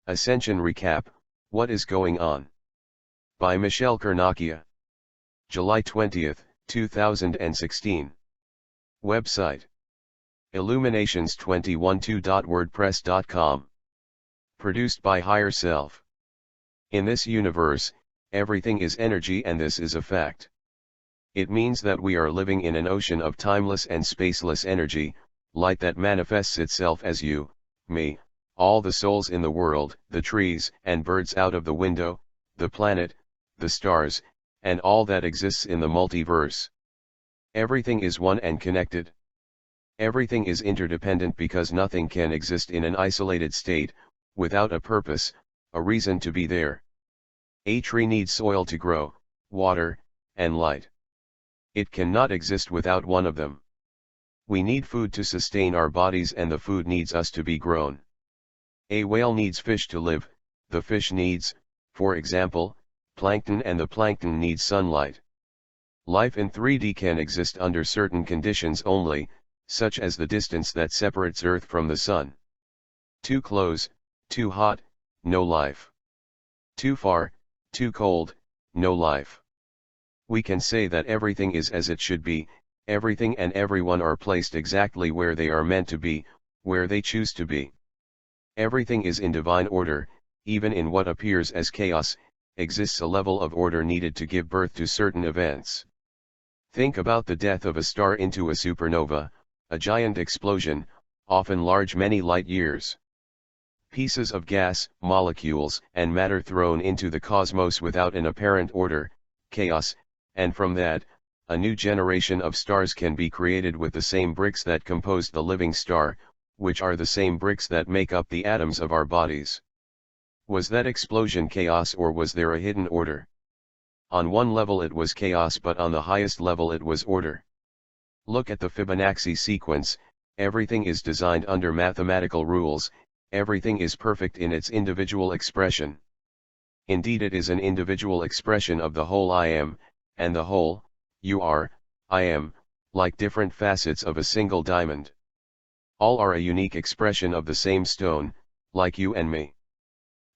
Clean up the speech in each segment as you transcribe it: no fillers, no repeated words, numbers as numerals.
Ascension Recap, What is Going On? By Michele Cornacchia. July 20, 2016. Website: illuminations212.wordpress.com. Produced by Higher Self. In this universe, everything is energy, and this is a fact. It means that we are living in an ocean of timeless and spaceless energy, light that manifests itself as you, me, all the souls in the world, the trees and birds out of the window, the planet, the stars, and all that exists in the multiverse. Everything is one and connected. Everything is interdependent because nothing can exist in an isolated state, without a purpose, a reason to be there. A tree needs soil to grow, water, and light. It cannot exist without one of them. We need food to sustain our bodies, and the food needs us to be grown. A whale needs fish to live, the fish needs, for example, plankton, and the plankton needs sunlight. Life in 3D can exist under certain conditions only, such as the distance that separates Earth from the Sun. Too close, too hot, no life. Too far, too cold, no life. We can say that everything is as it should be, everything and everyone are placed exactly where they are meant to be, where they choose to be. Everything is in divine order. Even in what appears as chaos, exists a level of order needed to give birth to certain events. Think about the death of a star into a supernova, a giant explosion, often large many light years. Pieces of gas, molecules, and matter thrown into the cosmos without an apparent order, chaos, and from that, a new generation of stars can be created with the same bricks that composed the living star, which are the same bricks that make up the atoms of our bodies. Was that explosion chaos, or was there a hidden order? On one level it was chaos, but on the highest level it was order. Look at the Fibonacci sequence. Everything is designed under mathematical rules, everything is perfect in its individual expression. Indeed, it is an individual expression of the whole I am, and the whole, you are, I am, like different facets of a single diamond. All are a unique expression of the same stone, like you and me.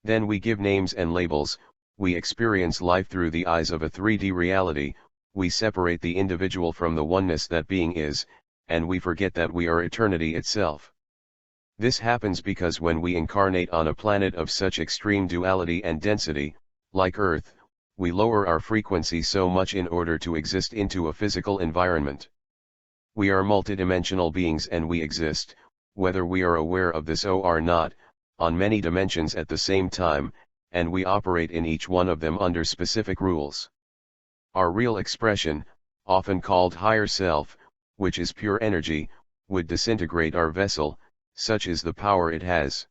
Then we give names and labels, we experience life through the eyes of a 3D reality, we separate the individual from the oneness that being is, and we forget that we are eternity itself. This happens because when we incarnate on a planet of such extreme duality and density, like Earth, we lower our frequency so much in order to exist into a physical environment. We are multidimensional beings, and we exist, whether we are aware of this or not, on many dimensions at the same time, and we operate in each one of them under specific rules. Our real expression, often called higher self, which is pure energy, would disintegrate our vessel, such is the power it has.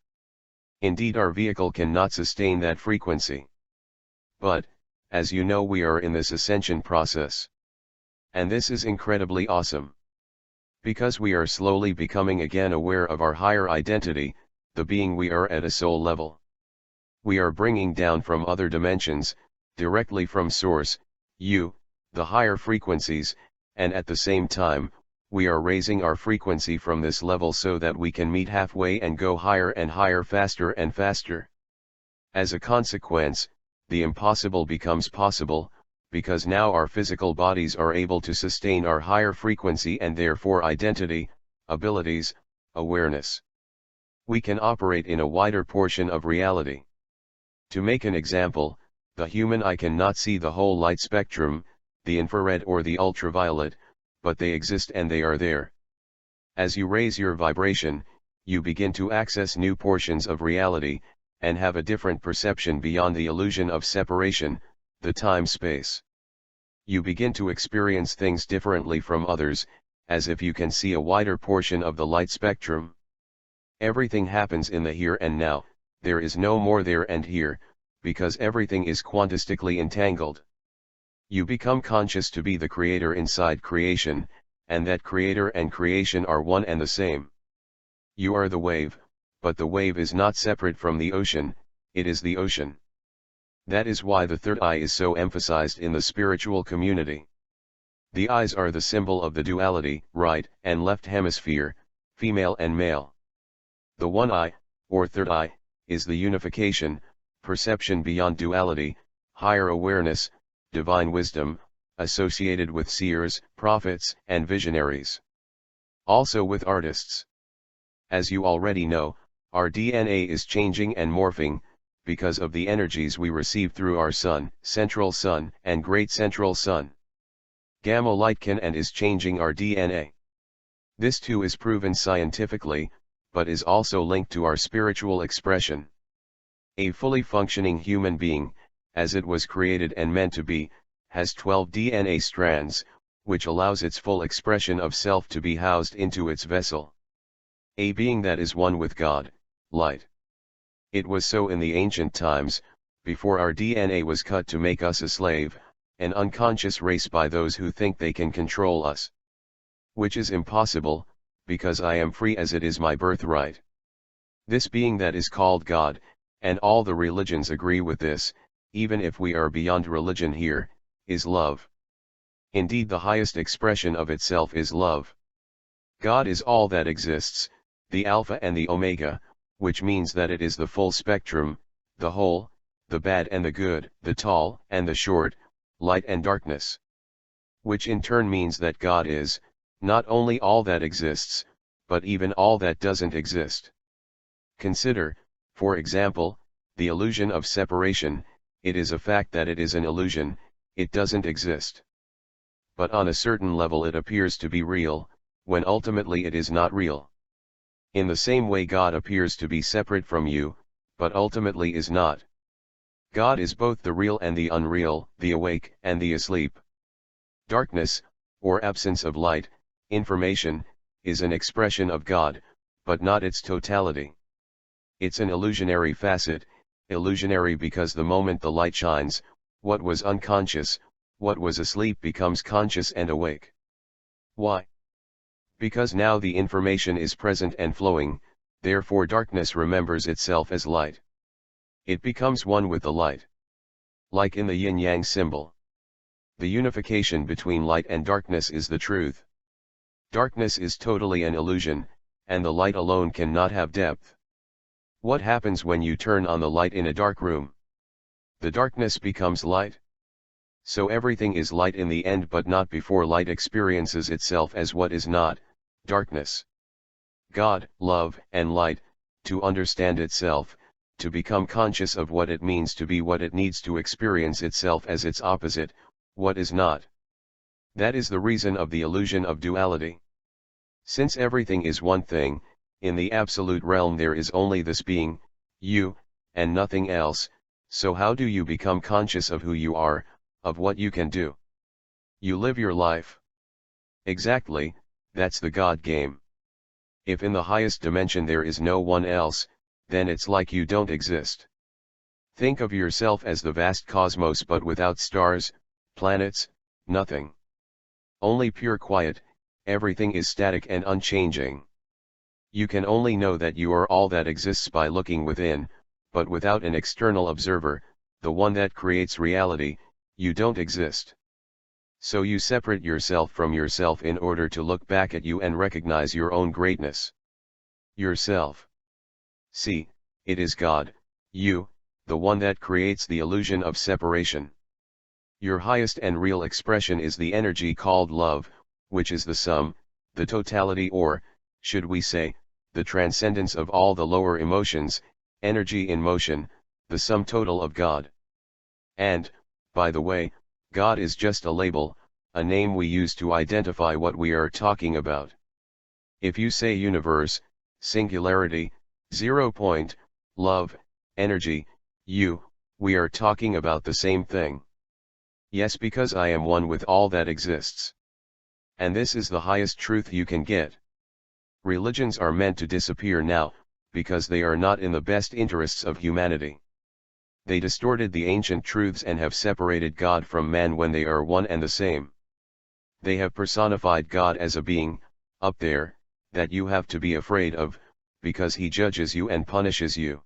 Indeed, our vehicle cannot sustain that frequency. But, as you know, we are in this ascension process. And this is incredibly awesome. Because we are slowly becoming again aware of our higher identity, the being we are at a soul level. We are bringing down from other dimensions, directly from source, you, the higher frequencies, and at the same time, we are raising our frequency from this level so that we can meet halfway and go higher and higher, faster and faster. As a consequence, the impossible becomes possible, because now our physical bodies are able to sustain our higher frequency and therefore identity, abilities, awareness. We can operate in a wider portion of reality. To make an example, the human eye cannot see the whole light spectrum, the infrared or the ultraviolet, but they exist and they are there. As you raise your vibration, you begin to access new portions of reality, and have a different perception beyond the illusion of separation, the time-space. You begin to experience things differently from others, as if you can see a wider portion of the light spectrum. Everything happens in the here and now, there is no more there and here, because everything is quantistically entangled. You become conscious to be the creator inside creation, and that creator and creation are one and the same. You are the wave, but the wave is not separate from the ocean, it is the ocean. That is why the third eye is so emphasized in the spiritual community. The eyes are the symbol of the duality, right and left hemisphere, female and male. The one eye, or third eye, is the unification, perception beyond duality, higher awareness, divine wisdom, associated with seers, prophets, and visionaries. Also with artists. As you already know, our DNA is changing and morphing, because of the energies we receive through our Sun, Central Sun, and Great Central Sun. Gamma light can and is changing our DNA. This too is proven scientifically, but is also linked to our spiritual expression. A fully functioning human being, as it was created and meant to be, has 12 DNA strands, which allows its full expression of self to be housed into its vessel. A being that is one with God, light. It was so in the ancient times, before our DNA was cut to make us a slave, an unconscious race by those who think they can control us. Which is impossible, because I am free as it is my birthright. This being that is called God, and all the religions agree with this, even if we are beyond religion here, is love. Indeed, the highest expression of itself is love. God is all that exists, the Alpha and the Omega, which means that it is the full spectrum, the whole, the bad and the good, the tall and the short, light and darkness. Which in turn means that God is, not only all that exists, but even all that doesn't exist. Consider, for example, the illusion of separation. It is a fact that it is an illusion, it doesn't exist. But on a certain level it appears to be real, when ultimately it is not real. In the same way God appears to be separate from you, but ultimately is not. God is both the real and the unreal, the awake and the asleep. Darkness, or absence of light, information, is an expression of God, but not its totality. It's an illusionary facet, illusionary because the moment the light shines, what was unconscious, what was asleep becomes conscious and awake. Why? Because now the information is present and flowing, therefore darkness remembers itself as light. It becomes one with the light. Like in the yin-yang symbol. The unification between light and darkness is the truth. Darkness is totally an illusion, and the light alone cannot have depth. What happens when you turn on the light in a dark room? The darkness becomes light. So everything is light in the end, but not before light experiences itself as what is not, darkness. God, love, and light, to understand itself, to become conscious of what it means to be what it needs to experience itself as its opposite, what is not. That is the reason of the illusion of duality. Since everything is one thing, in the absolute realm there is only this being, you, and nothing else, so how do you become conscious of who you are, of what you can do? You live your life. Exactly, that's the God game. If in the highest dimension there is no one else, then it's like you don't exist. Think of yourself as the vast cosmos but without stars, planets, nothing. Only pure quiet, everything is static and unchanging. You can only know that you are all that exists by looking within, but without an external observer, the one that creates reality, you don't exist. So you separate yourself from yourself in order to look back at you and recognize your own greatness. Yourself. See, it is God, you, the one that creates the illusion of separation. Your highest and real expression is the energy called love, which is the sum, the totality, or, should we say, the transcendence of all the lower emotions, energy in motion, the sum total of God. And, by the way, God is just a label, a name we use to identify what we are talking about. If you say universe, singularity, 0 point, love, energy, you, we are talking about the same thing. Yes, because I am one with all that exists. And this is the highest truth you can get. Religions are meant to disappear now, because they are not in the best interests of humanity. They distorted the ancient truths and have separated God from man when they are one and the same. They have personified God as a being, up there, that you have to be afraid of, because he judges you and punishes you.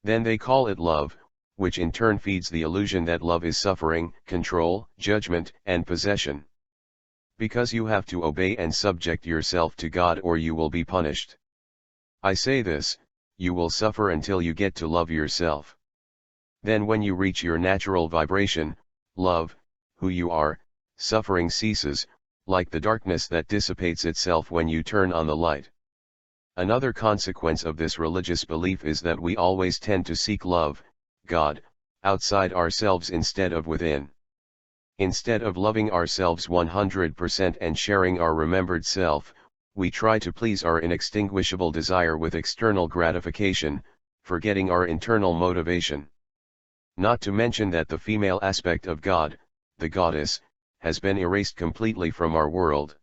Then they call it love, which in turn feeds the illusion that love is suffering, control, judgment, and possession. Because you have to obey and subject yourself to God or you will be punished. I say this, you will suffer until you get to love yourself. Then when you reach your natural vibration, love, who you are, suffering ceases, like the darkness that dissipates itself when you turn on the light. Another consequence of this religious belief is that we always tend to seek love, God, outside ourselves instead of within. Instead of loving ourselves 100% and sharing our remembered self, we try to please our inextinguishable desire with external gratification, forgetting our internal motivation. Not to mention that the female aspect of God, the goddess, has been erased completely from our world.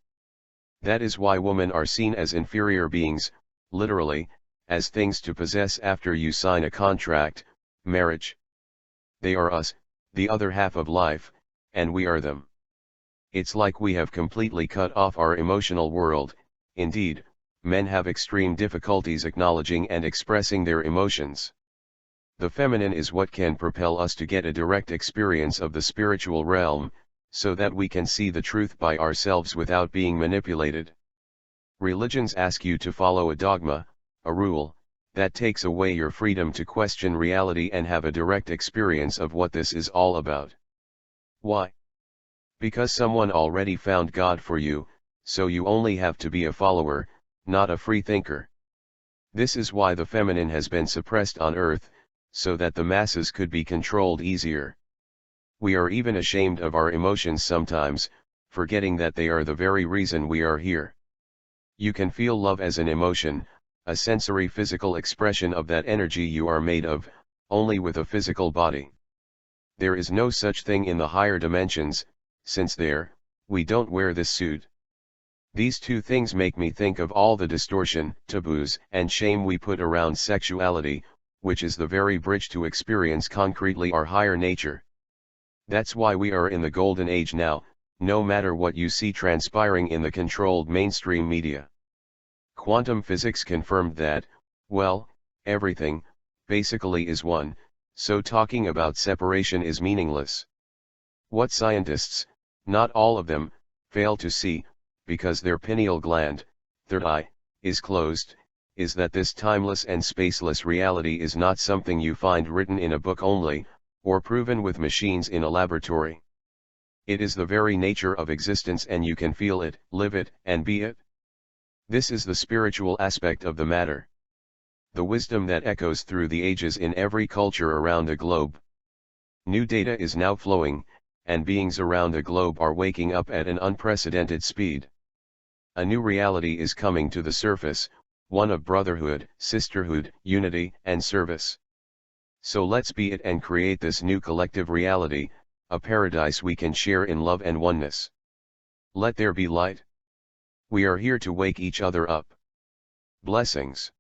That is why women are seen as inferior beings, literally, as things to possess after you sign a contract, marriage. They are us, the other half of life, and we are them. It's like we have completely cut off our emotional world. Indeed, men have extreme difficulties acknowledging and expressing their emotions. The feminine is what can propel us to get a direct experience of the spiritual realm, so that we can see the truth by ourselves without being manipulated. Religions ask you to follow a dogma, a rule, that takes away your freedom to question reality and have a direct experience of what this is all about. Why? Because someone already found God for you, so you only have to be a follower, not a free thinker. This is why the feminine has been suppressed on earth, so that the masses could be controlled easier. We are even ashamed of our emotions sometimes, forgetting that they are the very reason we are here. You can feel love as an emotion, a sensory physical expression of that energy you are made of, only with a physical body. There is no such thing in the higher dimensions, since there, we don't wear this suit. These two things make me think of all the distortion, taboos, and shame we put around sexuality, which is the very bridge to experience concretely our higher nature. That's why we are in the golden age now, no matter what you see transpiring in the controlled mainstream media. Quantum physics confirmed that, well, everything, basically is one, so talking about separation is meaningless. What scientists, not all of them, fail to see, because their pineal gland, third eye, is closed, is that this timeless and spaceless reality is not something you find written in a book only, or proven with machines in a laboratory. It is the very nature of existence and you can feel it, live it, and be it. This is the spiritual aspect of the matter. The wisdom that echoes through the ages in every culture around the globe. New data is now flowing, and beings around the globe are waking up at an unprecedented speed. A new reality is coming to the surface, one of brotherhood, sisterhood, unity, and service. So let's be it and create this new collective reality, a paradise we can share in love and oneness. Let there be light. We are here to wake each other up. Blessings.